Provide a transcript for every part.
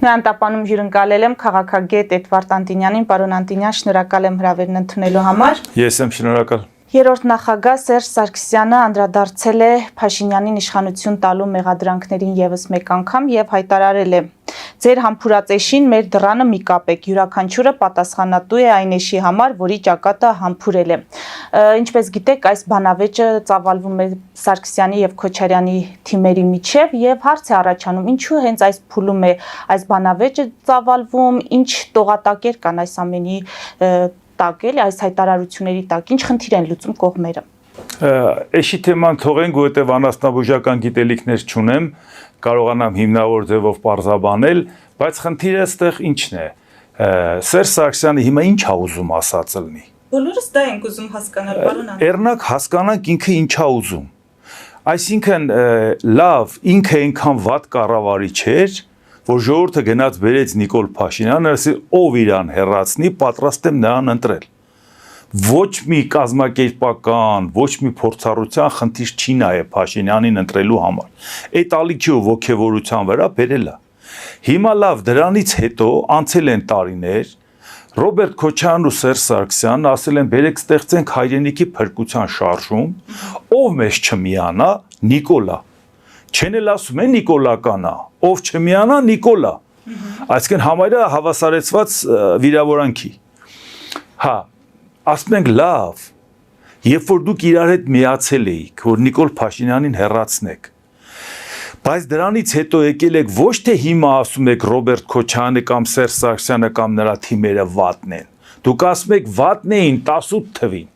Նրան տապանում հյուրընկալել եմ քաղաքագետ Էդվարդ Անտինյանին, պարոն Անտինյան, շնորհակալ եմ հրավերն ընդունելու համար։ Ես եմ շնորհակալ։ Երրորդ նախագահ Սերժ Սարգսյանը անդրադարձել է Փաշինյանին իշխանություն տալու մեղադրանքներին եւս մեկ անգամ եւ հայտարարել է. Ձեր համբուրատեշին մեր դռանը մի կապեք, յուրաքանչյուրը պատասխանատու է այն էշի համար, որի ճակատը համբուրել է։ Ինչպես գիտեք, այս բանավեճը ծավալվում է Սարգսյանի եւ Քոչարյանի թիմերի միջև եւ հարց է առաջանում, ինչու հենց այս փուլում է այս բանավեճը ծավալվում, ինչ տողատակեր կան այս ամենի տակ, այս հայտարարությունների տակ, ինչ խնդիր են լուծում կողմերը։ Էշի թեման թողենք, որովհետև անասնաբուժական գիտելիքներ չունեմ, կարողանամ հիմնավոր ձևով պարզաբանել, բայց խնդիրը այստեղ ինչն է։ Սերժ Սարգսյանը հիմա ինչ է ուզում ասած լինի։ Բոլորս դա ենք ուզում հասկանալ, պարոն Անտոնյան։ Էրնակ հասկանանք ինքը ինչ է ուզում։ Այսինքն լավ, ինքը այնքան վատ կառավարիչ էր, որ ժողովուրդը գնաց բերեց Նիկոլ Փաշինյանը, ասի ով իրան հեռացնի, պատրաստ եմ նրան ընտրել։ Ոչ մի կազմակերպական, ոչ մի փորձառության խնդիր չի նայե Փաշինյանին ընտրելու համար։ Այդ ալիքի ու ոգևորության վրա բերել է։ Հիմա լավ, դրանից հետո անցել են տարիներ, Ռոբերտ Քոչարյանն ու Սերժ Սարգսյանն ասել են բերեք ստեղծենք հայրենիքի փրկության շարժում, ով մեզ չմիանա, Նիկոլա։ Չեն էլ ասում են Նիկոլականա, ով չմիանա, Նիկոլա։ Այսինքն համարյա հավասարեցված վիրավորանքի։ Հա, ասում ենք լավ, երբ որ դուք իրար հետ միացել էիք, որ Նիկոլ Փաշինյանին հեռացնեք, բայց դրանից հետո եկել եք ոչ թե հիմա ասում եք Ռոբերտ Քոչարյանը կամ Սերժ Սարգսյանը կամ նրա թիմերը վատն են, դուք ասում եք վատն էին 18 թվին,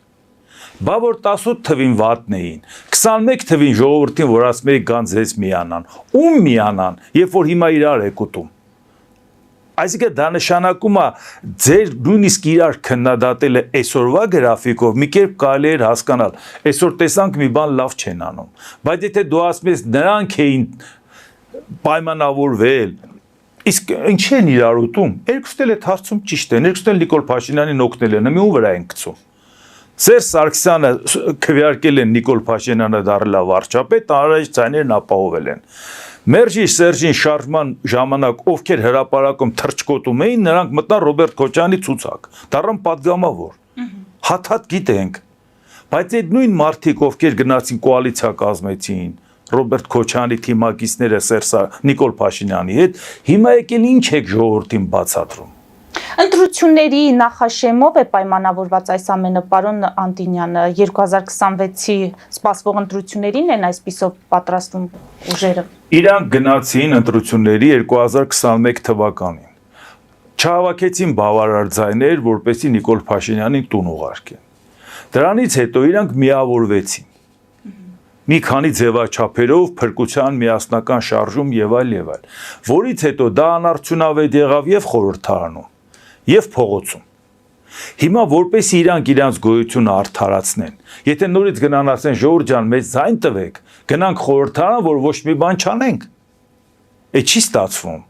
բա որ 18 թվին վատն էին, 21 թվին ժողովրդին, որ ասում եք գանձ ես միանան, ում միանան, երբ որ հիմա իրար եք ուտում։ Այսինքն դա նշանակում է ձեր նույնիսկ իրար քննադատելը այսօրվա գրաֆիկով մի կերպ կարելի էր հասկանալ, այսօր տեսանք մի բան լավ չեն անում, բայց եթե դու ասում ես նրանք էին պայմանավորվել, իսկ ինչ են իրար ուտում, երկուսն էլ այդ հարցում ճիշտ են, երկուսն էլ Նիկոլ Փաշինյանին օգնել են, մի ում վրա են գցում։ Սերժ Սարգսյանը քվեարկել են Նիկոլ Փաշինյանը դառել է վարչապետ, անհրաժեշտ ձայներն ապահովել են։ Մերժի Սերժին շարժման ժամանակ ովքեր հրապարակում թրջկոտում էին, նրանք մտան Ռոբերտ Քոչարյանի ցուցակ, դառան պատգամավոր։ Հաթաթ գիտենք, բայց այդ նույն մարդիկ, ովքեր գնացին կոալիցիա կազմեցին, Ռոբերտ Քոչարյանի թիմակիցները Նիկոլ Փաշինյանի հետ, հիմա եկել ինչ եք ժողովրդին բացատրում։ Ընտրությունների նախաշեմով է պայմանավորված այս ամենը, պարոն Անտինյանը, 2026-ի սպասվող ընտրություններին են այսպիսով պատրաստում ուժերը։ Իրանք գնացին ընտրությունների 2021 թվականին։ Չհավաքեցին բավարար ձայներ, որպեսզի Նիկոլ Փաշինյանին տուն ուղարկեն։ Դրանից հետո իրանք միավորվեցին։ Մի քանի ձևաչափերով փրկության միասնական շարժում եւ այլ, որից հետո դա անարդյունավետ եղավ եւ խորհրդարանում եւ փողոցում։ Հիմա որպեսզի իրանք իրանց գոյությունը արդարացնեն, եթե նորից գնան ասեն ժողովուրդ ջան, մեզ ձայն տվեք, գնանք խորհրդարան, որ ոչ մի բան չանենք։ Այդ չի ստացվում։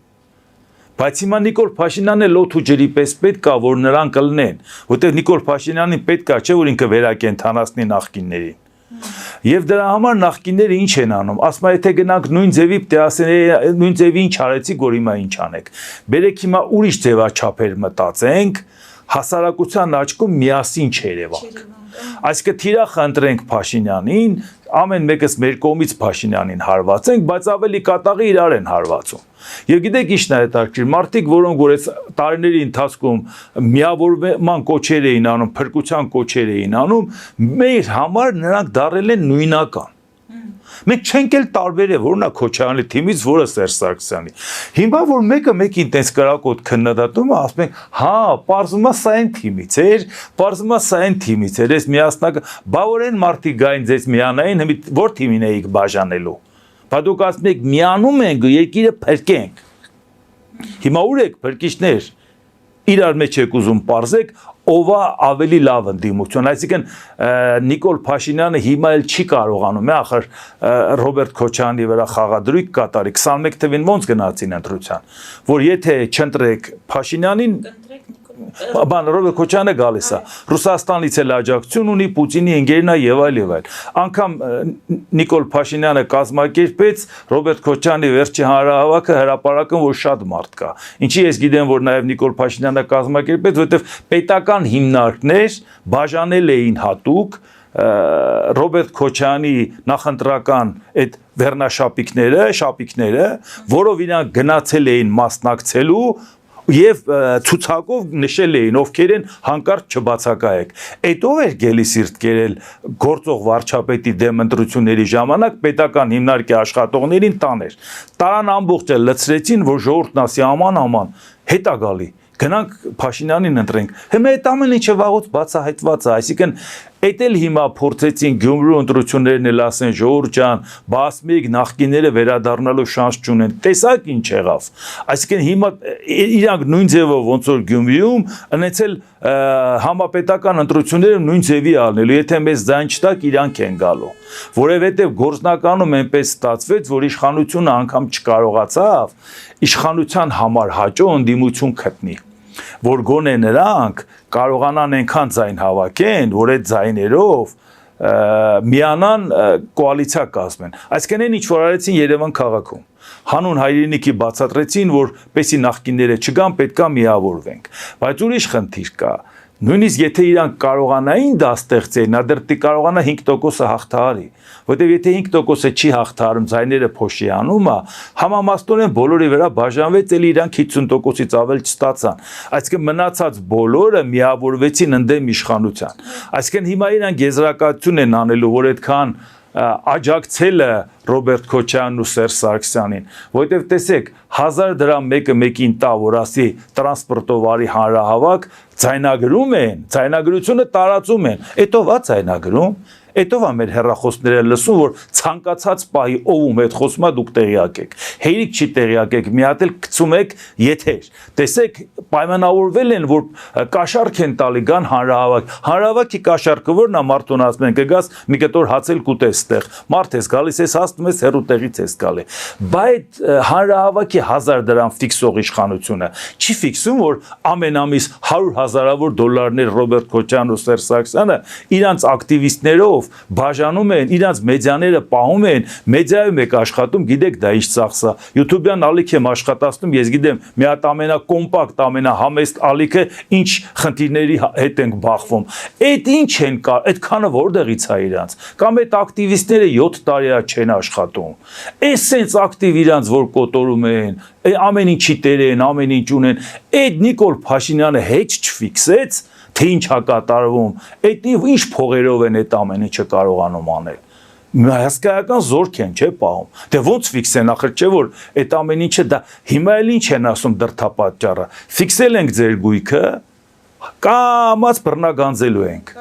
Բայց հիմա Նիկոլ Փաշինյանն էլ օդ ու ջրի պես պետք է, որ նրան կլնեն, որտեղ Նիկոլ Փաշինյանին պետք է, չէ, որ ինքը վերակենդանացնի նախկիններին։ Եվ դրա համար նախկինները ինչ են անում, ասում են, եթե գնանք նույն ձևի, պետք է ասեն, նույն ձևի ինչ արեցիք, որ հիմա ինչ անեք։ Բերեք հիմա ուրիշ ձևաչափեր մտածենք, հասարակության աչքում միասին չերևանք։ Այսինքն թիրախ ընտրենք Փաշինյանին, ամեն մեկս մեր կողմից Փաշինյանին հարվածենք, բայց ավելի կատաղի իրար են հարվածում։ Եվ գիտեք ինչն է հետաքրքիր, մարդիկ, որոնք որ այս տարիների ընթացքում միավորման կոչեր էին անում, փրկության կոչեր էին անում, մեր համար նրանք դառել են նույնական։ Մենք չենք էլ տարբերել, որոնա Քոչարյանի թիմից, որը Սերժ Սարգսյանի։ Հիմա որ մեկը մեկին տես կրակոտ քննադատում է, ասում ենք, հա, պարզվում է սա այն թիմից էր, պարզվում է սա այն թիմից էր, այս միասնական, բա որ են մարդիկ գային ձեզ միանային, որ թիմին էիք բաժանելու։ Բա դուք ասում եք միանում ենք, երկիրը փրկենք։ Հիմա ուր եք փրկիչներ։ Իրար մեջ եք ուզում պարզեք, ով է ավելի լավ ընդդիմություն, այսինքն Նիկոլ Փաշինյանը հիմա էլ չի կարողանում, ախր Ռոբերտ Քոչարյանի վրա խաղադրույք կատարի, 21 թվին ոնց գնացին ընտրության, որ եթե չընտրեք Փաշինյանին, բան Ռոբերտ Քոչյանը գալիս է Ռուսաստանից էլ աջակցություն ունի Պուտինի ընկերն է եւ այլ եւ այլ անգամ Նիկոլ Փաշինյանը կազմակերպեց Ռոբերտ Քոչյանի վերջի հանրահավաքը հրապարակում որ շատ մարդ կա ինչի ես գիտեմ որ նաեւ Նիկոլ Փաշինյանը կազմակերպեց որովհետեւ պետական հիմնարկներ բաժանել էին հատուկ Ռոբերտ Քոչյանի նախընտրական այդ վերնաշապիկները, որով իրանք գնացել էին մասնակցելու եւ ցուցակով նշել էին ովքեր են հանկարծ չբացակայեք։ Այդ ով էր գելի սիրտ կերել գործող վարչապետի դեմ ընտրությունների ժամանակ պետական հիմնարկի աշխատողներին տաներ։ Տարան ամբողջը լցրեցին, որ ժողովուրդն ասի աման հետա գալի։ Գնանք Փաշինյանին ընտրենք։ Հիմա այդ ամեն ինչը վաղուց բացահայտված է, այսինքն այդ էլ հիմա փորձեցին Գյումրու ընտրություններն էլ ասեն ժողովուրդ ջան, բասմիկ նախկինները վերադառնալու շանս չունեն։ Տեսակ ինչ եղավ։ Այսինքն հիմա իրանք նույն ձևով ոնց որ Գյումրիում ունեցել համապետական ընտրությունները նույն ձևի ալնելու, եթե մեզ ձայն չտակ իրանք են գալու։ Որովհետև գործնականում այնպես ստացվեց, որ իշխանությունը անգամ չկարողացավ իշխանության համար հաճո ընդդիմություն գտնի, որ գոնե նրանք կարողանան այնքան ձայն հավաքեն, որ այդ ձայներով միանան կոալիցիա կազմեն։ Այսինքն այն ինչ որ արեցին Երևան քաղաքում հանուն հայրենիքի բացատրեցին, որ պեսի նախկինները չգան, պետքա միավորվենք։ Բայց ուրիշ խնդիր կա։ Նույնիսկ եթե իրանք կարողանային դա ստեղծել, նա դեռ կարողանա 5%-ը հաղթահարի, որտեղ եթե 5%-ը չի հաղթահարում, ձայները փոշի անում է, համամասնորեն բոլորի վրա բաժանվեց, էլ իրանք 50%-ից ավել չստացան։ Այսինքն մնացած բոլորը միավորվեցին ընդդեմ իշխանության։ Այսինքն հիմա իրանք եզրակացություն են անելու, որ այդքան աջակցելը Ռոբերտ Քոչյանն ու Սերժ Սարգսյանին, որովհետև տեսեք 1000 դրամ մեկը մեկին տա, որ ասի տրանսպորտով արի հանրահավաք, ձայնագրում են, ձայնագրությունը տարածում են, էտով է ձայնագրում, էտով է մեր հեռախոսները լսում, որ ցանկացած պահի ով հետ խոսում է դուք տեղյակ եք, հերիք չի տեղյակ եք, մի հատ էլ գցում եք եթեր, տեսեք պայմանավորվել են, որ կաշառք են տալի գան հանրահավաքի կաշառքը որն է մարդուն ասում են կգաս մի կտոր հացել կուտես տեղ, մարդ ես գալիս ես հասնում ես հերու տեղից ես գալի, բայց հանրահավաքի 1000 դրամ ֆիքսող իշխանությունը չի ֆիքսում, որ ամեն ամիս 100,000-ավոր դոլարներ Ռոբերտ Քոչյանն ու Սերժ Սարգսյանը իրանց ակտիվիստներով բաժանում են, իրանց մեդիաները պահում են, մեդիայում եք աշխատում, գիտեք դա ինչ ծախսա, YouTube-յան ալիք եմ աշխատացնում, ես գիտեմ, մի հատ ամենակոմպակտ, ամենահամեստ ալիքը ինչ խնդիրների հետ ենք բախվում։ Այդ ինչ են կա, այդքանը որտեղից է իրանց։ Կամ այդ ակտիվիստները 7 տարի է չեն աշխատում։ Այս sense ակտիվ իրանց որ կոտորում են, ամեն ինչի տեր են, ամեն ինչ ունեն։ Այդ Նիկոլ Փաշինյանը հետ չֆիքսեց, թե ինչ է կատարվում, այդ ինչ փողերով են այդ ամեն ինչը կարողանում անել։ Հասկայական զորք են, չէ՞ պահում։ Դե ոնց ֆիքսեն, ախր չէ որ այդ ամեն ինչը դա հիմա էլ ինչ են ասում դրդապատճառը։ Ֆիքսել ենք ձեր գույքը, կամած բռնագանձելու ենք։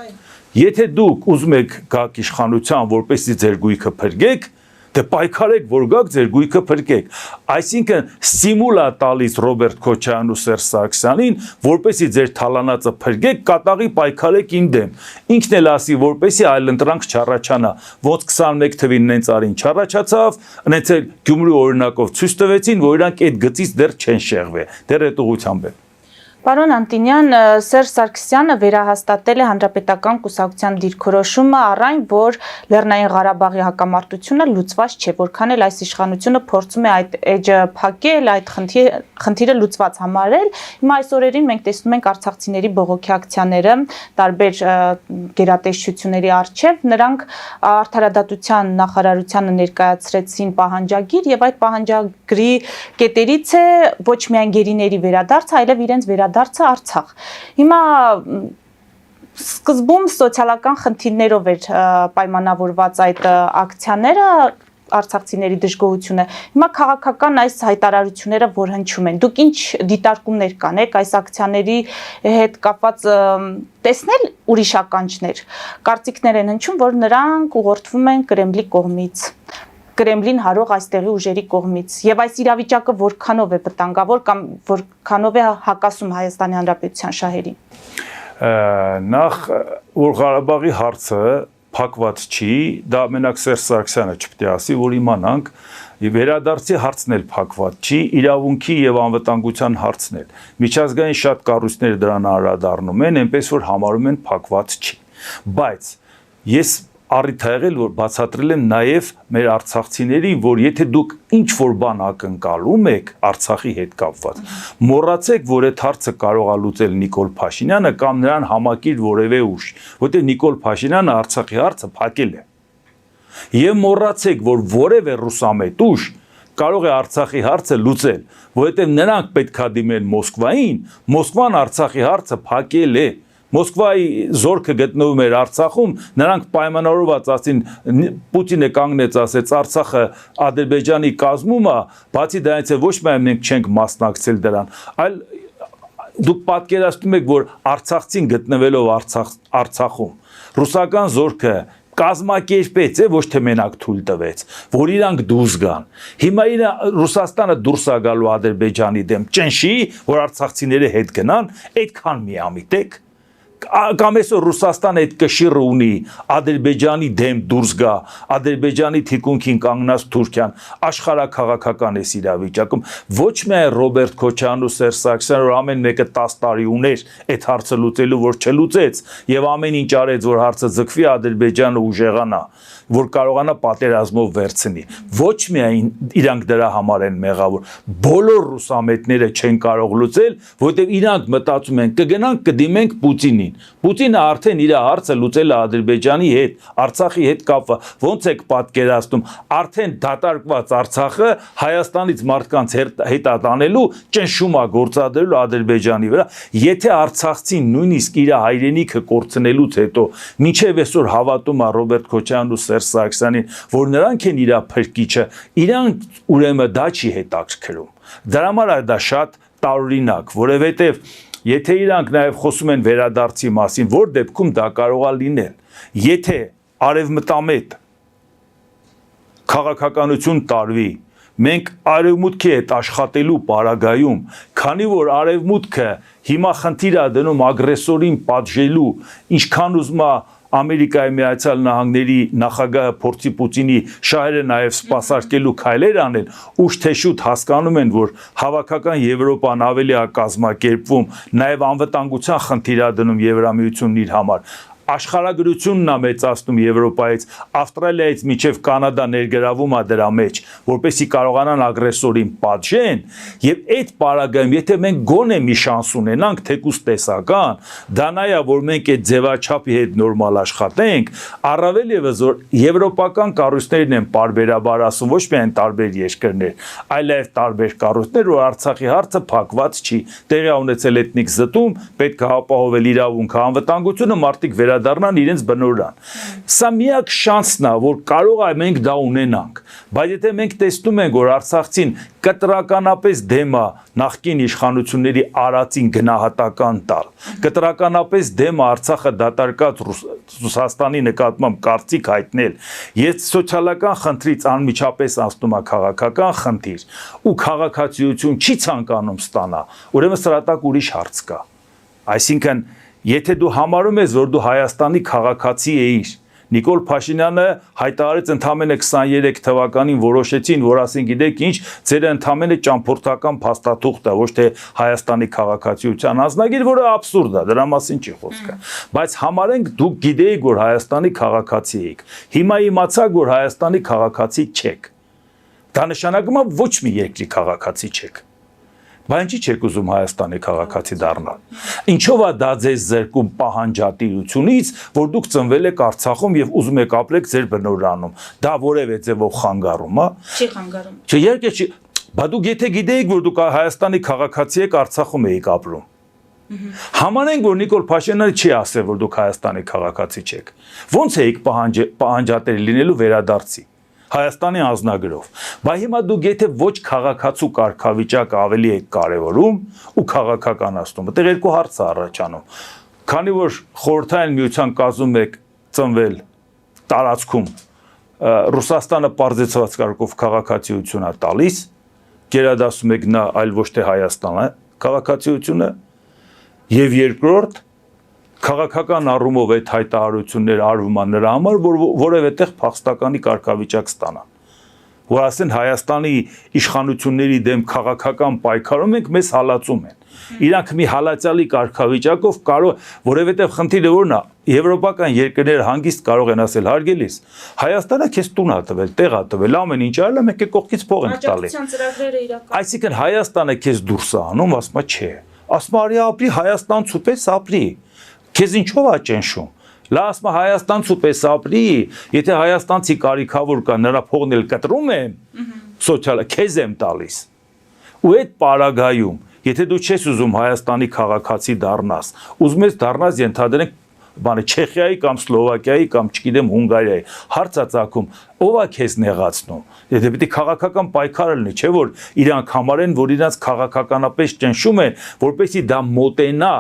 Եթե դուք ուզում եք գաք իշխանության, որպեսզի ձեր գույքը փրկեք, դե պայքարեք, որ գաք ձեր գույքը փրկեք։ Այսինքն ստիմուլ է տալիս Ռոբերտ Քոչյանն ու Սերժ Սարգսյանին, որպեսզի ձեր թալանածը փրկեք, կատաղի պայքարեք իմ դեմ։ Ինքն էլ ասի, որպեսզի այլընտրանք չառաջանա։ Ոնց 21 թվին նենց արին չառաջացավ, նենց էլ Գյումրու օրինակով ցույց տվեցին, որ իրանք այդ գծից դեռ չեն շեղվել։ Դեռ այդ ուղղությամբ է։ Պարոն Անտինյան, Սերժ Սարգսյանը վերահաստատել է հանրապետական կուսակցության դիրքորոշումը առայն, որ Լեռնային Ղարաբաղի հակամարտությունը լուծված չէ, որքան էլ այս իշխանությունը փորձում է այդ էջը փակել, այդ խնդիրը լուծված համարել։ Հիմա այս օրերին մենք տեսնում ենք արցախցիների բողոքի ակցիաները տարբեր գերատեսչությունների առջև, նրանք արդարադատության նախարարությանը ներկայացրեցին պահանջագիր եւ այդ պահանջագրի կետերից է ոչ միայն գերիների վերադարձը, այլև իրենց դարձա Արցախ։ Հիմա սկզբում սոցիալական խնդիրներով էր պայմանավորված այդ ակցիաները, արցախցիների դժգոհությունը։ Հիմա քաղաքական այս հայտարարությունները որ հնչում են, դուք ինչ դիտարկումներ կանեք այս ակցիաների հետ կապված տեսնել ուրիշ ականջներ։ Կարծիքներ են հնչում, որ նրանք ուղղորդվում են Կրեմլի կողմից։ Կրեմլին հարող այստեղի ուժերի կողմից եւ այս իրավիճակը որքանով է վտանգավոր կամ որքանով է հակասում Հայաստանի Հանրապետության շահերին։ Նախ որ Ղարաբաղի հարցը փակված չի, դա մենակ Սերժ Սարգսյանը չպետք է ասի, որ իմանանք, վերադարձի հարցն էլ փակված չի, իրավունքի եւ անվտանգության հարցն էլ։ Միջազգային շատ կառույցներ դրան անդրադառնում են, այնպես որ համարում են փակված չի։ Բայց ես առիթ ա եղել, որ բացատրել եմ նաև մեր արցախցիներին, որ եթե դուք ինչ որ բան ակնկալում եք Արցախի հետ կապված, մոռացեք, որ այդ հարցը կարող է լուծել Նիկոլ Փաշինյանը կամ նրան համակիր որևէ ուժ, որտեղ Նիկոլ Փաշինյանը Արցախի հարցը փակել է։ Եվ մոռացեք, որ որևէ ռուսամետ ուժ կարող է Արցախի հարցը լուծել, որովհետև նրանք պետք է դիմեն Մոսկվային, Մոսկվան Արցախի հարցը փակել է։ Մոսկվայի զորքը գտնվում էր Արցախում, նրանք պայմանավորված ասին, Պուտինը կանգնեց, ասեց Արցախը Ադրբեջանի կազմում է, բացի դրանից ոչ միայն մենք չենք մասնակցել դրան, այլ դուք պատկերացնում եք, որ արցախցին գտնվելով Արցախում, ռուսական զորքը կազմակերպեց, ոչ թե մենակ թույլ տվեց, որ իրանք դուրս գան։ Հիմա Ռուսաստանը դուրս է գալու Ադրբեջանի դեմ, ճնշի, որ արցախցիները հետ գնան, այդքան միամիտ եք։ Կամ այսօր Ռուսաստանը այդ կշիռը ունի Ադրբեջանի դեմ դուրս գա, Ադրբեջանի թիկունքին կանգնած Թուրքիան, աշխարհաքաղաքական է իրավիճակում, ոչ միայն Ռոբերտ Քոչարյանն ու Սերժ Սարգսյանը, որ ամեն մեկը 10 տարի ուներ այդ հարցը լուծելու, որ չլուծեց, եւ ամեն ինչ արեց, որ հարցը ձգվի, Ադրբեջանը ուժեղանա, որ կարողանա պատերազմով վերցնի։ Ոչ միայն իրանք դրա համար են մեղավոր, բոլոր ռուսամետները չեն կարող լուծել, որովհետև իրանք մտածում են կգնանք կդիմենք Պուտինին։ Պուտինը արդեն իր հարցը լուծել է Ադրբեջանի հետ, Արցախի հետ կապը, ոնց եք պատկերացնում, արդեն դատարկված Արցախը Հայաստանից մարդկանց հետատանելու ճնշում է գործադրելու Ադրբեջանի վրա, եթե արցախցին նույնիսկ իր հայրենիքը կորցնելուց հետո մինչև այսօր հավատում է Ռոբերտ Քոչարյանն ու Սերժ Սարգսյանին, որ նրանք են իր փրկիչը, իրանք ուրեմն դա չի հետաքրքրում։ Դրա համար դա շատ տարօրինակ, որովհետև եթե իրանք նաև խոսում են վերադարձի մասին, որ դեպքում դա կարող է լինել, եթե արևմտամետ քաղաքականություն տարվի, մենք արևմուտքի հետ աշխատելու պարագայում, քանի որ արևմուտքը հիմա խնդիր է դնում ագրեսորին պատժելու, ինչքան ուզում է Ամերիկայի Միացյալ Նահանգների նախագահը փորձի Պուտինի շահերը նաև սպասարկելու քայլեր անել, ուշ թե շուտ հասկանում են, որ հավաքական Եվրոպան ավելի է կազմակերպվում, նաև անվտանգության խնդիր է դնում Եվրամիությունն իր համար։ Աշխարհագրությունն է մեծացնում Եվրոպայից, Ավստրալիայից մինչև Կանադա ներգրավում է դրա մեջ, որպեսզի կարողանան ագրեսորին պատժեն, եւ այդ պարագայում, եթե մենք գոնե մի շանս ունենանք, թեկուզ տեսական, դա նա է, որ մենք այդ ձևաչափի հետ նորմալ աշխատենք, առավել եւս որ եվրոպական կառույցներն են պարբերաբար ասում, ոչ միայն տարբեր երկրներ, այլև տարբեր կառույցներ, որ Արցախի հարցը փակված չի, տեղի ունեցել էթնիկ զտում, պետք է ապահովել իրավունքը, անվտանգությունը, մարդիկ վերադառնան իրենց բնորան։ Սա միակ շանսն է, որ կարող է մենք դա ունենանք, բայց եթե մենք տեսնում ենք, որ արցախցին կտրականապես դեմ է նախկին իշխանությունների արածին գնահատական տալ, կտրականապես դեմ է Արցախը դատարկած Ռուսաստանի նկատմամբ կարծիք հայտնել, ես սոցիալական խնդրից անմիջապես անցնում է քաղաքական խնդիր ու քաղաքացիություն չի ցանկանում ստանա, ուրեմն սրատակ ուրիշ հարց կա։ Այսինքն եթե դու համարում ես, որ դու Հայաստանի քաղաքացի էիր, Նիկոլ Փաշինյանը հայտարարեց ընդամենը 23 թվականին որոշեցին, որ ասեն գիտեք ինչ, ձերը ընդամենը ճամփորդական փաստաթուղթ է, ոչ թե Հայաստանի քաղաքացիության անձնագիր, որը աբսուրդ է, դրա մասին չի խոսքը։ Բայց համարենք դուք գիտեիք, որ Հայաստանի քաղաքացի էիք։ Հիմա իմացաք, որ Հայաստանի քաղաքացի չեք։ Դա նշանակում է ոչ մի երկրի քաղաքացի չեք։ Բայց ինչի չեք ուզում Հայաստանի քաղաքացի դառնալ։ Ինչով է դա ձեզ զրկում պահանջատիրությունից, որ դուք ծնվել եք Արցախում եւ ուզում եք ապրեք ձեր բնորանում։ Դա որևէ ձևով խանգարում է։ Չի խանգարում։ Չէ, իհարկե չի։ Բայց դուք եթե գիտեիք, որ դուք Հայաստանի քաղաքացի եք, Արցախում եք ապրում։ Համանենք, որ Նիկոլ Փաշինյանը չի ասել, որ դուք Հայաստանի քաղաքացի չեք։ Ոնց եք պահանջատեր լինելու վերադարձի Հայաստանի անձնագրով։ Բայց հիմա դուք եթե ոչ քաղաքացու կարգավիճակը ավելի եք կարևորում ու քաղաքականացնում, այդտեղ երկու հարց է առաջանում։ Քանի որ խորհրդային միության կազմում եք ծնվել տարածքում, Ռուսաստանը պարզեցված կարգով քաղաքացիություն է տալիս, գերադասում եք նա այլ ոչ թե Հայաստանը քաղաքացիությունը, եւ երկրորդ քաղաքական առումով այդ հայտարարությունները արվում են նրա համար, որ որևէ տեղ փախստականի կարգավիճակ ստանան։ Որ ասեն Հայաստանի իշխանությունների դեմ քաղաքական պայքարում ենք, մեզ հալածում են։ Իրանք մի հալածալի կարգավիճակով կարող, որովհետև խնդիրը որն է, եվրոպական երկրները հանգիստ կարող են ասել հարգելիս, Հայաստանը քեզ տուն է տվել, տեղ է տվել, ամեն ինչ արել է, մենք կողքից փող ենք տալի։ Այսինքն Հայաստանը քեզ դուրս է անում, ասում է չէ։ Ասում է արի ապրի Հայաստանցու պես ապրի։ Քեզ ինչով է ճնշում։ Լասմա Հայաստանցու պես ապրի, եթե հայաստանցի կարիքավոր կա, նրա փողն էլ կտրում եմ, սոցիալը քեզ եմ տալիս։ Ու այդ պարագայում, եթե դու չես ուզում Հայաստանի քաղաքացի դառնաս, ուզում ես դառնաս ենթադրենք Չեխիայի կամ Սլովակիայի կամ չգիտեմ Հունգարիայի, հարց է ծագում, ով է քեզ նեղացնում։ Եթե պիտի քաղաքական պայքարը լինի, չէ՞ որ իրանք համարեն, որ իրանց քաղաքականապես ճնշում են, որպեսզի դա մոտենա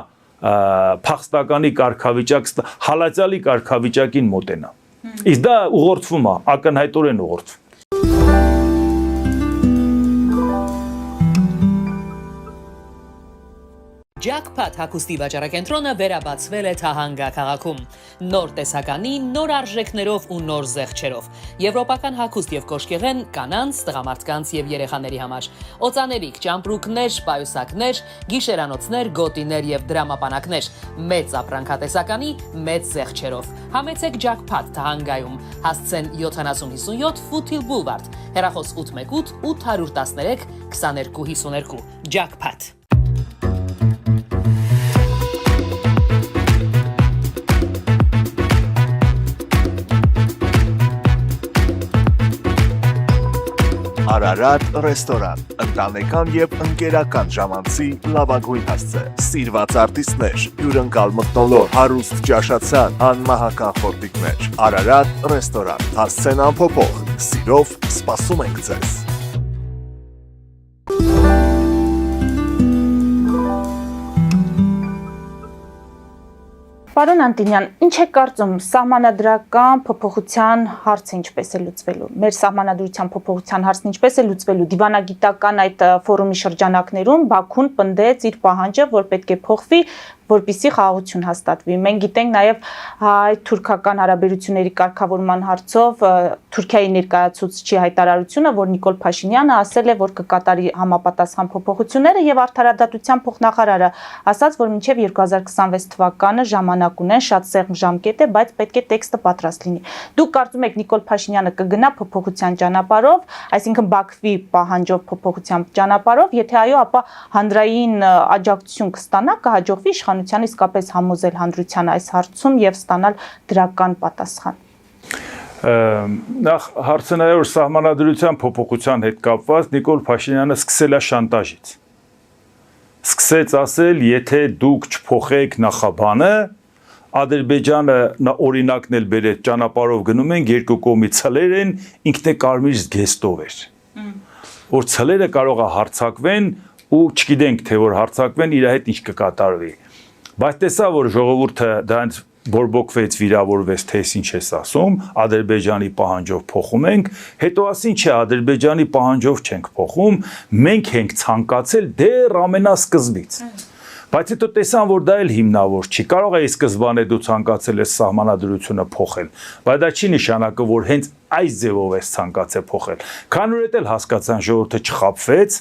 փախստականի կարգավիճակ, հալածալի կարգավիճակին մոտենա։ Իսկ դա ուղղորդվում է, ակնհայտորեն ուղղորդվում։ Jackpot հագուստի վաճառակենտրոնը վերաբացվել է Թահանգա քաղաքում։ Նոր տեսականի, նոր արժեքներով ու նոր զեղչերով։ Եվրոպական հագուստ եւ կոշկեղեն կանանց, տղամարդկանց եւ երեխաների համար։ Օծաներիք, ճամպրուկներ, պայուսակներ, գիշերանոցներ, գոտիներ եւ դրամապանակներ։ Մեծ ապրանքատեսականի, մեծ զեղչերով։ Համեցեք Jackpot Թահանգայում։ Հասցեն 7057 Foothill Boulevard։ Հեռախոս 818 813 2252։ Jackpot։ Արարատ ռեստորան, ընտանեկան եւ ընկերական ժամանցի լավագույն հասցե, սիրված արտիստներ, հյուրընկալ մթնոլորտ, հարուստ ճաշացան, անմահական խորտիկներ, Արարատ ռեստորան, հասցեն անփոփոխ, սիրով սպասում ենք ձեզ։ Պարոն Անտինյան, ինչ է կարծում սահմանադրական փոփոխության հարցը ինչպես է լուծվելու։ Մեր սահմանադրության փոփոխության հարցն ինչպես է լուծվելու։ Դիվանագիտական այդ ֆորումի շրջանակներում Բաքուն պնդեց իր պահանջը, որ պետք է փոխվի, որպեսզի խաղաղություն հաստատվի։ Մենք գիտենք նաև այդ թուրքական հարաբերությունների կարգավորման հարցով Թուրքիայի ներկայացուցչի հայտարարությունը, որ Նիկոլ Փաշինյանը ասել է, որ կկատարի համապատասխան փոփոխությունները եւ արդարադատության փոխնախարարը ասաց, որ մինչեւ 2026 թվականը ժամանակ ունեն, շատ սեղմ ժամկետ է, բայց պետք է տեքստը պատրաստ լինի։ Դուք կարծում եք Նիկոլ Փաշինյանը կգնա փոփոխության ճանապարհով, այսինքն Բաքվի պահանջով փոփոխության ճանապարհով, եթե այո, ապա հանրային աջակցություն կստանա, կհաջողվի իշխանության իսկապես համոզել հանրությանը այս հարցում եւ ստանալ դրական պատասխան։ Նախ հարցը նա որ սահմանադրության փոփոխության հետ կապված Նիկոլ Փաշինյանը սկսել է շանտաժից։ Սկսեց ասել, եթե դուք չփոխեք նախաբանը, Ադրբեջանը օրինակն էլ բերեց ճանապարհով գնում են, երկու կողմի ցլեր են, ինքն է կարմիր զգեստով էր։ Որ ցլերը կարող է հարձակվեն ու չգիտենք թե որ հարձակվեն իր հետ ինչ կկատարվի։ Բայց տեսա որ ժողովուրդը դրանց բորբոքվեց, վիրավորվեց, թե ինչ ես ասում, Ադրբեջանի պահանջով փոխում ենք, հետո ասին չէ, Ադրբեջանի պահանջով չենք փոխում, մենք ենք ցանկացել դեռ ամենասկզբից։ Բայց հետո տեսան, որ դա էլ հիմնավոր չի, կարող է սկզբանե դու ցանկացել ես սահմանադրությունը փոխել, բայց դա չի նշանակը, որ հենց այս ձևով ես ցանկացել փոխել։ Քան որ էլ հասկացան ժողովուրդը չխաբվեց,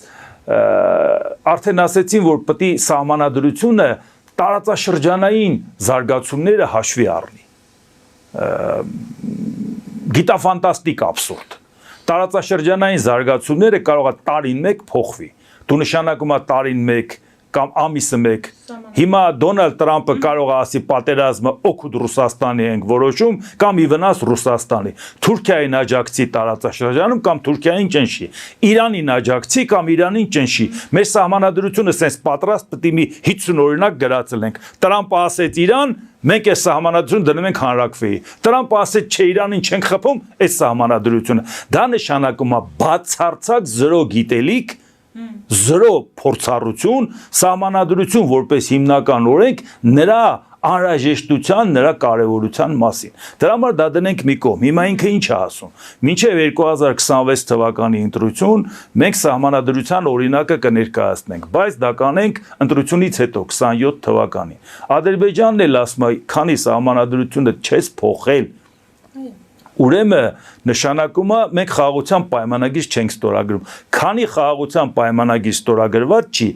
արդեն ասեցին, որ պետք է սահմանադրությունը տարածաշրջանային զարգացումները հաշվի առնի։ Գիտաֆանտաստիկ աբսուրդ։ Տարածաշրջանային զարգացումները կարող է տարին մեկ փոխվի։ Դու նշանակում է տարին մեկ կամ ամիսը մեկ։ Հիմա Դոնալդ Տրամպը կարող է ասի պատերազմը օգուտ Ռուսաստանի ենք որոշում կամ ի վնաս Ռուսաստանի։ Թուրքիային աջակցի տարածաշրջանում կամ Թուրքիային ճնշի։ Իրանին աջակցի կամ Իրանին ճնշի։ Մեր սահմանադրությունը sense պատրաստ պետք է մի 50 օրինակ գրածել ենք։ Տրամպը ասեց Իրան, մենք այս սահմանադրությունը դնում ենք հանրակրվեի։ Տրամպը ասեց չէ Իրանին չենք խփում, այս սահմանադրությունը։ Դա նշանակում է բացարձակ զրո գիտելիք, զրո փորձառություն, սահմանադրություն որպես հիմնական օրենք նրա անհրաժեշտության նրա կարևորության մասին։ Դրա համար դա դնենք մի կողմ։ Հիմա ինքը ինչ է ասում։ Մինչև 2026 թվականի ընտրություն մենք սահմանադրության օրինակը կներկայացնենք, բայց դա կանենք ընտրությունից հետո 27 թվականին։ Ադրբեջանն էլ ասում է, քանի սահմանադրությունը չես փոխել, ուրեմն նշանակում է մենք խաղաղության պայմանագիր չենք ստորագրում։ Քանի խաղաղության պայմանագիր ստորագրված չի,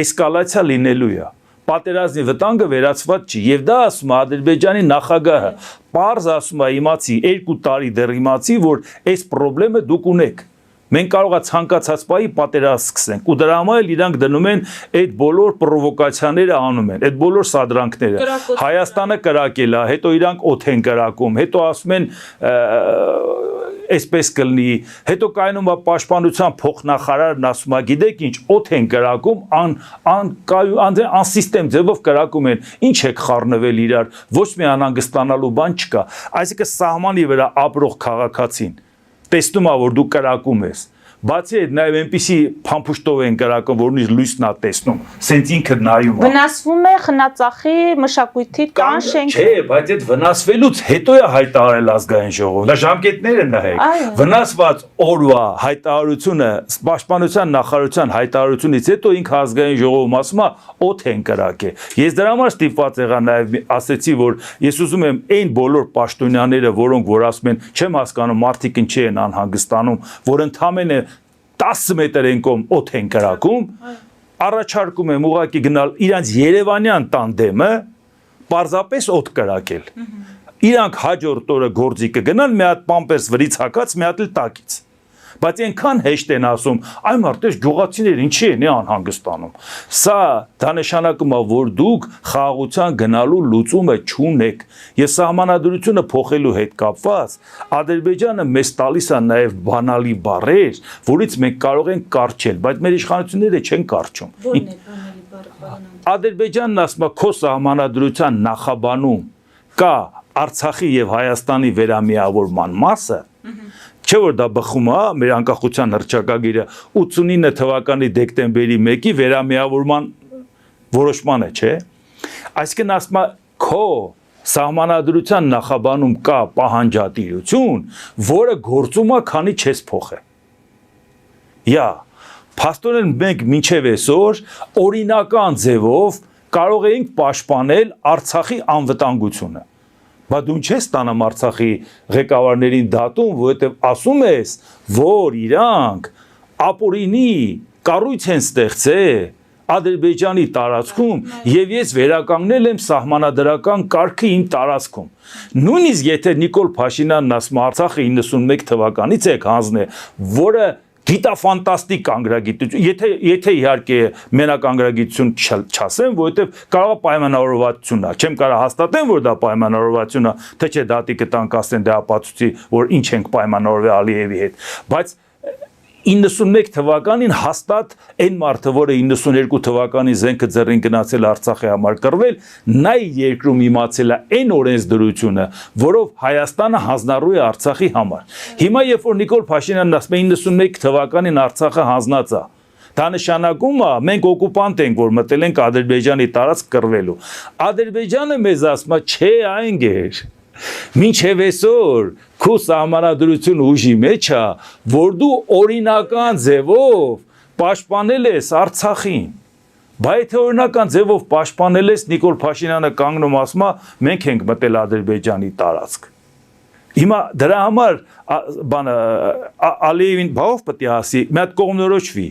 էսկալացիա լինելու է։ Պատերազմի վտանգը վերացված չի, եւ դա ասում է Ադրբեջանի նախագահը։ Պարզ ասում է իմացի 2 տարի դեռ իմացի, որ այս խնդրը դուք ունեք։ Մենք կարող է ցանկացած պահի պատերազմ սկսենք ու դրա համար էլ իրանք դնում են այդ բոլոր պրովոկացիաները անում են, այդ բոլոր սադրանքները։ Հայաստանը կրակել է, հետո իրանք օդ են կրակում, հետո ասում են այսպես կլինի, հետո կայանում է պաշտպանության փոխնախարարն ասում է, գիտեք ինչ, օդ են կրակում, անսիստեմ ձևով կրակում են, ինչ եք խառնվել իրար, ոչ մի անհանգստանալու բան չկա։ Այսինքն սահմանի վրա ապրող քաղաքացին տեսնում է, որ դու կրակում ես, բացի այդ նաև այնպիսի փամփուշտով են կրակում, որ նույնիսկ լույսն է տեսնում, սենց ինքը նայում է։ Վնասվում է խնածախի մշակույթի կան շենք։ Չէ, բայց այդ վնասվելուց հետո է հայտարարել ազգային ժողովը։ Դա ժամկետները նայեք։ Վնասված օրվա հայտարարությունը, պաշտպանության նախարարության հայտարարությունից հետո ինքը ազգային ժողովում ասում է օդ են կրակել։ Ես դրա համար ստիպված եղա նաև ասեցի, որ ես ուզում եմ այն բոլոր պաշտոնյաները, որոնք որ ասում են, չեմ հասկանում, մարդիկ ինչի են անհանգստանում, որ ընդամենը 10 մետր են կողմ օդ են կրակում, առաջարկում եմ ուղղակի գնալ իրանց Երևանյան տանդեմը պարզապես օդ կրակել։ Իրանք հաջորդ օրը գործի կգնան, մի հատ պամպերս վրից հակած, մի հատ էլ տակից։ Բայց այնքան հեշտ են ասում, այ մարդես գյուղացիներ ինչի են անհանգստանում։ Սա դա նշանակում է, որ դուք խաղաղության գնալու լուծումը չունեք։ Ես սահմանադրությունը փոխելու հետ կապված Ադրբեջանը մեզ տալիս է նաև բանալի բառեր, որից մենք կարող ենք կառչել, բայց մեր իշխանությունները չեն կառչում։ Ադրբեջանն ասում է, քո սահմանադրության նախաբանում կա Արցախի եւ Հայաստանի վերամիավորման մասը, չէ որ դա բխում է մեր անկախության հռչակագիրը 89 թվականի դեկտեմբերի 1-ի վերամիավորման որոշմանը, չէ։ Այսինքն ասում է քո սահմանադրության նախաբանում կա պահանջատիրություն, որը գործում է, քանի չես փոխել։ Փաստորեն մենք մինչև այսօր օրինական ձևով կարող էինք պաշտպանել Արցախի անվտանգությունը։ Բայց դու չես ստանում Արցախի ղեկավարներին դատում, որովհետև ասում ես, որ իրանք ապօրինի կառույց են ստեղծել Ադրբեջանի տարածքում եւ ես վերականգնել եմ սահմանադրական կարգը իմ տարածքում։ Նույնիսկ եթե Նիկոլ Փաշինյանն ասում Արցախը 91 թվականից է հանձնել, որը գիտաֆանտաստիկ անգրագիտություն, եթե իհարկե մենակ անգրագիտություն չասեմ, որովհետև կարող է պայմանավորվածություն է, չեմ կարող հաստատեմ, որ դա պայմանավորվածություն է, թե չէ դատի կտանք ասեն դա ապացուցի, որ ինչ ենք պայմանավորվել Ալիևի հետ, բայց 91 թվականին հաստատ այն մարդը, որը 92 թվականին զենքը ձեռին գնացել Արցախի համար կռվել, նա երկրում իմացել է այն օրենսդրությունը, որով Հայաստանը հանձնառու է Արցախի համար։ Հիմա երբ որ Նիկոլ Փաշինյանն ասում է 91 թվականին Արցախը հանձնած է, դա նշանակում է մենք օկուպանտ ենք, որ մտել ենք Ադրբեջանի տարածք կռվելու։ Ադրբեջանը մեզ ասում է, չէ, այնգեր մինչև այսօր քո սահմանադրությունը ուժի մեջ է, որ դու օրինական ձևով պաշտպանել ես Արցախին։ Բայց եթե օրինական ձևով պաշտպանել ես, Նիկոլ Փաշինյանը կանգնում ասում է, մենք ենք մտել Ադրբեջանի տարածք։ Հիմա դրա համար Ալիևին բաղով պետք է ասի, մի հատ կողմնորոշվի։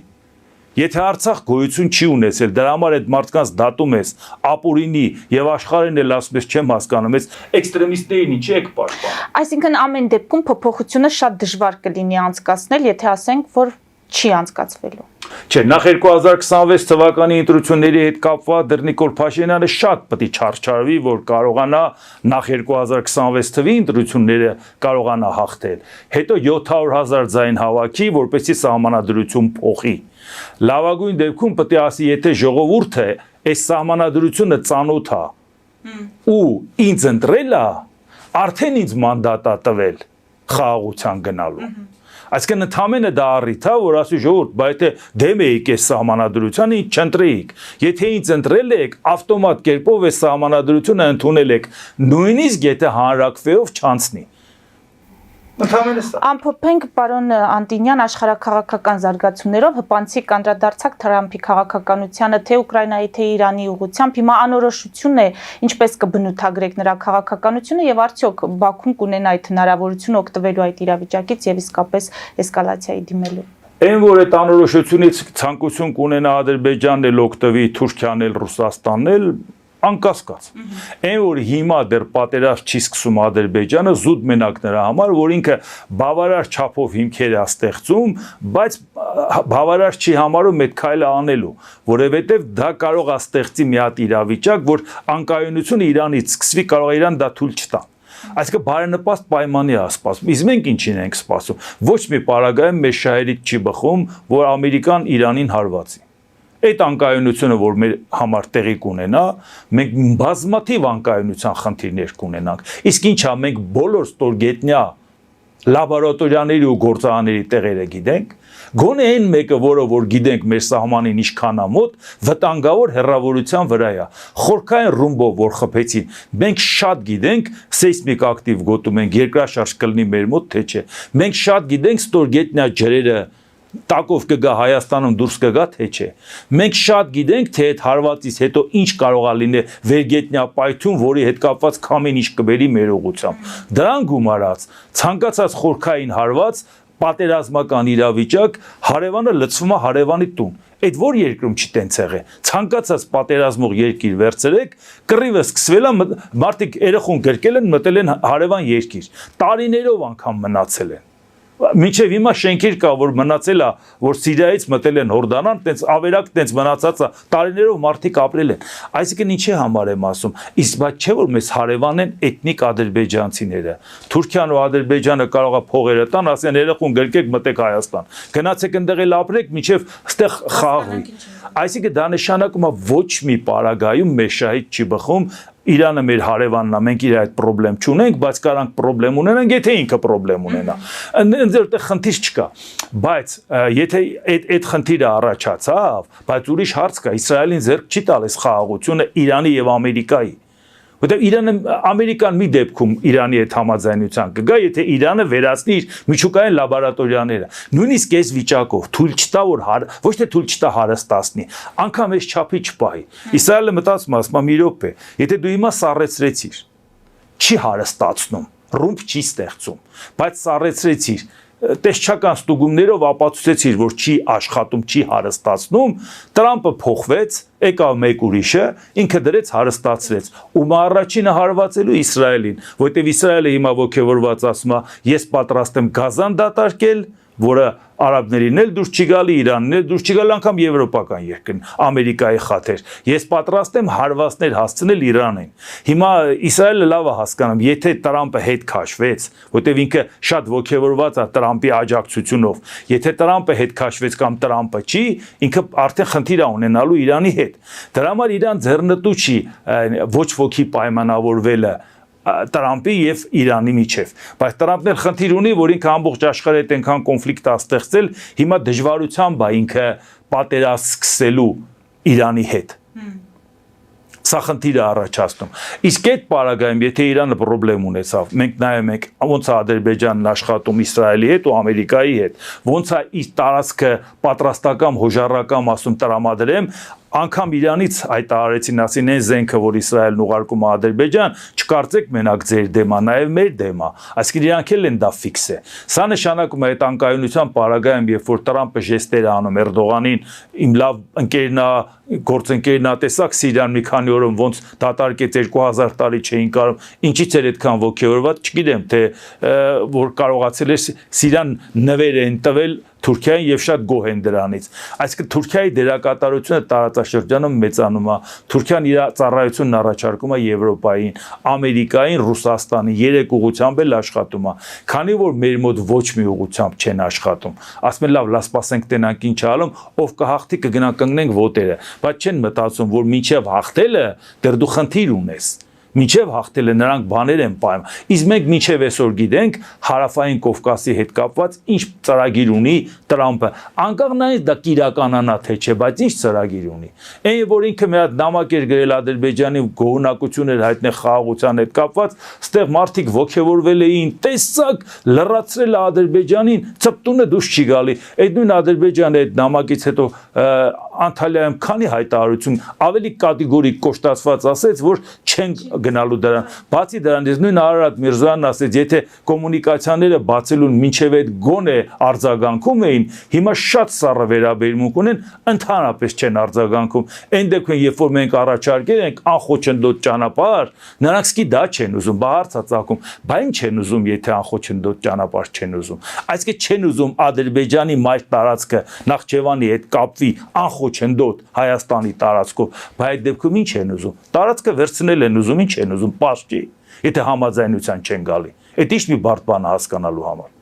Եթե Արցախ գոյություն չի ունեցել, դրա համար այդ մարդկանց դատում ես ապօրինի եւ աշխարհին էլ ասում ես չեմ հասկանում, ես էքստրեմիստներին ինչի եք պաշտպանում։ Այսինքն ամեն դեպքում փոփոխությունը շատ դժվար կլինի անցկացնել, եթե ասենք, որ չի անցկացվելու։ Չէ, նախ 2026 թվականի ընտրությունների հետ կապված դեռ Նիկոլ Փաշինյանը շատ պետք է չարչարվի, որ կարողանա նախ 2026 թվականի ընտրությունները կարողանա հաղթել։ Հետո 700,000 ձայն հավաքի, որպեսզի սահմանադրություն փոխի։ Լավագույն դեպքում պետք է ասի, եթե ժողովուրդը այս սահմանադրությունը ծանոթ է ու ինձ ընտրել է, արդեն ինձ մանդատ է տվել խաղաղության գնալու։ Այսինքն ընդամենը դա առիթ է, որ ասի ժողովուրդ, բայց եթե դեմ եք այս սահմանադրությանը, ինձ չընտրեիք։ Եթե ինձ ընտրել եք, ավտոմատ կերպով այս սահմանադրությունը ընդունել եք, նույնիսկ եթե հանրակրվեով չանցնի։ Ամփոփենք պարոն Անտինյան, աշխարհաքաղաքական զարգացումներով հպանցիկ անդրադարձակ Թրամփի քաղաքականությանը թե Ուկրաինայի, թե Իրանի ուղղությամբ հիմա անորոշություն է, ինչպես կբնութագրեք նրա քաղաքականությունը եւ արդյոք Բաքուն կունենա այդ հնարավորությունը օգտվելու այդ իրավիճակից եւ իսկապես էսկալացիայի դիմելու։ Այն որ այդ անորոշությունից ցանկություն կունենա Ադրբեջանն էլ օգտվի, Թուրքիան էլ, Ռուսաստանն էլ անկասկած։ Այն որ հիմա դեռ պատերազմ չի սկսում Ադրբեջանը զուտ մենակ նրա համար, որ ինքը բավարար չափով հիմքեր է ստեղծում, բայց բավարար չի համարում այդ քայլը անելու, որովհետև դա կարող է ստեղծի մի հատ իրավիճակ, որ անկայունությունը Իրանից սկսվի, կարող է Իրան դա թույլ չտա։ Այսինքն բարենպաստ պայմանի է սպասում։ Իսկ մենք ինչին ենք սպասում։ Ոչ մի պարագայում մեր շահերից չի բխում, որ Ամերիկան Իրանին հարվածի։ Այդ անկայունությունը, որ մեր համար տեղի կունենա, մենք բազմաթիվ անկայունության խնդիրներ կունենանք։ Իսկ ինչա, մենք բոլոր ստորգետնյա լաբորատորիաների ու գործարանների տեղերը գիտենք, գոնե այն մեկը, որը որ գիտենք մեր սահմանին ինչքան է մոտ, վտանգավոր հեռավորության վրա է։ Խորքային ռումբով որ խփեցին, մենք շատ գիտենք, սեյսմիկ ակտիվ գոտում ենք, երկրաշարժ կլինի մեր մոտ, թե չէ։ Մենք շատ գիտենք ստորգետնյա ջրերը տակով կգա Հայաստանում դուրս կգա թե չէ։ Մենք շատ գիտենք, թե այդ հարվածից հետո ինչ կարող է լինել վերգետնյա պայթյուն, որի հետ կապված քամին ինչ կբերի մեր ուղղությամբ։ Դրան գումարած ցանկացած խորքային հարված, պատերազմական իրավիճակ, հարևանը լցվում է հարևանի տուն։ Այդ որ երկրում չի տենց եղե։ Ցանկացած պատերազմող երկիր վերցրեք, կռիվը սկսվել է, մարդիկ երախուն գրկել են, մտել են հարևան երկիր։ Տարիներով անգամ մնացել են։ Մինչև հիմա շենքեր կա, որ մնացել է, որ Սիրիայից մտել են Հորդանան, տենց ավերակ տենց մնացած է, տարիներով մարդիկ ապրել են։ Այսինքն ինչի համար եմ ասում, իսկ բայց չէ որ մեզ հարևան են էթնիկ ադրբեջանցիները։ Թուրքիան ու Ադրբեջանը կարող է փողերը տան, ասեն երախուն գրկեք մտեք Հայաստան։ Գնացեք ընդեղ էլ ապրեք, մինչև ստեղ խաղաղվի։ Այսինքն դա նշանակում է ոչ մի պարագայում մեր շահից չի բխում Իրանը մեր հարևանն է, մենք իր այդ խնդրեմ չունենք, բայց կարանք խնդրեմ ունենանք, եթե ինքը խնդրեմ ունենա։ Այնտեղ խնդիր չկա, բայց եթե այդ խնդիրը առաջացավ, բայց ուրիշ հարց կա, Իսրայելին ձեռք չի տալիս խաղաղությունը Իրանի եւ Ամերիկայի։ Որտեղ Իրանը Ամերիկան մի դեպքում Իրանի հետ համաձայնության կգա, եթե Իրանը վերացնի իր միջուկային լաբորատորիաները։ Նույնիսկ այս վիճակով թույլ չտա որ ոչ թե թույլ չտա հարստացնի, անգամ այս չափի չպահի։ Իսրայելը մտածում է, ասում մի րոպե, եթե դու հիմա սառեցրեցիր, չի հարստացնում, ռումբ չի ստեղծում, բայց սառեցրեցիր տեսչական ստուգումներով ապացուցեցիր, որ չի աշխատում, չի հարստացնում, Տրամպը փոխվեց, եկավ մեկ ուրիշը, ինքը դրեց հարստացրեց։ Ում առաջինը հարվածելու Իսրայելին, որտեղ Իսրայելը հիմա ոգևորված ասում է, ես պատրաստ եմ Գազան դատարկել, որը արաբներին էլ դուրս չի գալի, Իրանին էլ դուրս չի գալի, անգամ եվրոպական երկրին, Ամերիկայի խաթեր։ Ես պատրաստ եմ հարվածներ հասցնել Իրանին։ Հիմա Իսրայելը լավ է հասկանում, եթե Տրամպը հետ քաշվեց, որտեղ ինքը շատ ոգևորված է Տրամպի աջակցությունով, եթե Տրամպը հետ քաշվեց կամ Տրամպը չի, ինքը արդեն խնդիր է ունենալու Իրանի հետ։ Դրա համար Իրան ձեռնտու չի ոչ ոքի պայմանավորվելը Տրամպի եւ Իրանի միջև, բայց Տրամպն էլ խնդիր ունի, որ ինքը ամբողջ աշխարհի հետ այնքան կոնֆլիկտ է ստեղծել, հիմա դժվարությամբ է ինքը պատերազմ սկսելու Իրանի հետ։ Սա խնդիրը առաջացնում։ Իսկ այդ պարագայում, եթե Իրանը խնդրեմ ունեցավ, մենք նայում ենք ոնց է Ադրբեջանն աշխատում Իսրայելի հետ ու Ամերիկայի հետ, ոնց է իր տարածքը պատրաստական հոժարական ասում տրամադրեմ, անգամ Իրանից հայտարարեցին, ասին այն զենքը, որ Իսրայելն ուղարկում է Ադրբեջան, չկարծեք մենակ ձեր դեմ է, նաև մեր դեմ է։ Այսինքն իրանք էլ են դա ֆիքս է։ Սա նշանակում է այդ անկայունության պարագայում, երբ որ Տրամպը ժեստեր է անում Էրդողանին, իմ լավ ընկերն է, գործընկերն է, տեսակ Սիրիան մի քանի օրում ոնց դատարկեց 2000 տարի չէին կարող, ինչից էր այդքան ոգևորված, չգիտեմ, թե որ կարողացել էր Սիրիան նվեր են տվել Թուրքիային եւ շատ գոհ են դրանից։ Այսինքն Թուրքիայի դերակատարությունը տարածաշրջանում մեծանում է։ Թուրքիան իր ծառայությունն առաջարկում է Եվրոպային, Ամերիկային, Ռուսաստանին, 3 ուղղությամբ էլ աշխատում է։ Քանի որ մեր մոտ ոչ մի ուղղությամբ չեն աշխատում։ Ասում են լավ, լա սպասենք տենանք ինչ ալում, ով կհաղթի կգնա կանգնենք ոտերը, բայց չեն մտածում, որ մինչև հաղթելը դեռ դու խնդիր ունես։ Մինչև հաղթել է նրանք բաներ են պայում։ Իսկ մենք մինչև այսօր գիտենք հարավային Կովկասի հետ կապված ինչ ծրագիր ունի Տրամպը։ Անկախ նայած դա կիրականանա թե չէ, բայց ինչ ծրագիր ունի։ Այն որ ինքը մի հատ նամակ էր գրել Ադրբեջանի գոհունակություններ հայտնել խաղաղության հետ կապված, ստեղ մարդիկ ողջևորվել էին, տեսակ լրացրել է Ադրբեջանին, ծպտունը դուրս չի գալի։ Այդ նույն Ադրբեջանը այդ նամակից հետո Անտալիայում քանի հայտարարություն ավելի կատեգորիկ կոշտացված ասեց, որ չեն գնալու դրան։ Բացի դրանից նույն Արարատ Միրզոյանն ասեց, եթե կոմունիկացիաները բացելուն մինչև այդ գոնե արձագանքում էին, հիմա շատ սառը վերաբերմունք ունեն, ընդհանրապես չեն արձագանքում։ Այն դեպքում, երբ որ մենք առաջարկել ենք անխոչնդոտ ճանապարհ, նրանք սկի դա չեն ուզում, բարձա ծակում, բա ինչ են ուզում, եթե անխոչնդոտ ճանապարհ չեն ուզում։ Այսինքն չեն ուզում Ադրբեջանի մայր տարածքը Նախճեվանի հետ կապվի անխոչնդոտ Հայաստանի տարածքով, բայց այդ դեպքում ինչ են ուզում։ Տարածքը վերցնել են ուզում, ինչ են ուզում, պաշտի, եթե համաձայնության չեն գալի։ Այդ ինչ մի բարդ բան է հասկանալու համար։